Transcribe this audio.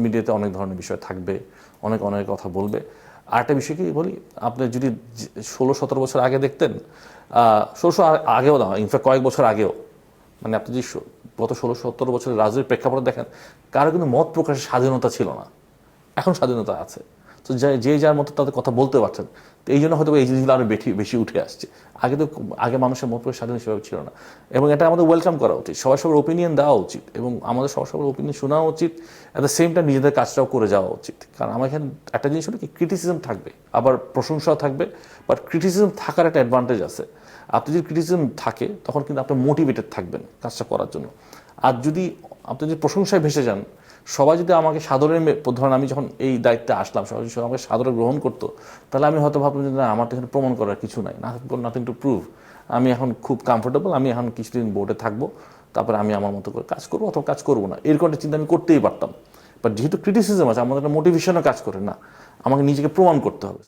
মিডিয়াতে অনেক ধরনের বিষয় থাকবে, অনেক অনেক কথা বলবে। আরেকটা বিষয় কি বলি, আপনি যদি 16-17 বছর আগে দেখতেন, 16 আগেও না, ইনফ্যাক্ট কয়েক বছর আগেও, মানে আপনি যদি গত 16-17 বছরের রাজনৈতিক প্রেক্ষাপটে দেখেন, কারো কিন্তু মত প্রকাশের স্বাধীনতা ছিল না। এখন স্বাধীনতা আছে। তো যে যার মতো তাদের কথা বলতে পারছেন। তো এই জন্য হয়তো এই জিনিসগুলো আরো বেশি উঠে আসছে। আগে মানুষের মত প্রকাশ স্বাধীন সেভাবে ছিল না, এবং এটা আমাদের ওয়েলকাম করা উচিত। সবার ওপিনিয়ন দেওয়া উচিত, এবং আমাদের সবার ওপিনিয়ন শোনা উচিত। অ্যাট দ্য সেম টাইম নিজেদের কাজটাও করে যাওয়া উচিত। কারণ আমার এখানে একটা জিনিস হলো কি, ক্রিটিসিজম থাকবে, আবার প্রশংসাও থাকবে। বাট ক্রিটিসিজম থাকার একটা অ্যাডভান্টেজ আছে। আপনি যদি ক্রিটিসিজম থাকে, তখন কিন্তু আপনি মোটিভেটেড থাকবেন কাজটা করার জন্য। আর যদি আপনি যদি প্রশংসায় ভেসে যান, সবাই যদি আমাকে সাদরে, ধরেন আমি যখন এই দায়িত্বে আসলাম, সবাই যদি আমাকে সাদরে গ্রহণ করতো, তাহলে আমি হয়তো ভাবলাম যে না, আমার তো এখানে প্রমাণ করার কিছু নাই, নাথিং টু প্রুভ। আমি এখন খুব কমফোর্টেবল, আমি এখন কিছুদিন বোর্ডে থাকবো, তারপরে আমি আমার মতো করে কাজ করবো অথবা কাজ করবো না, এরকম একটা চিন্তা আমি করতেই পারতাম। বাট যেহেতু ক্রিটিসিজম আছে, আমাদের একটা মোটিভেশনও কাজ করে না, আমাকে নিজেকে প্রমাণ করতে হবে।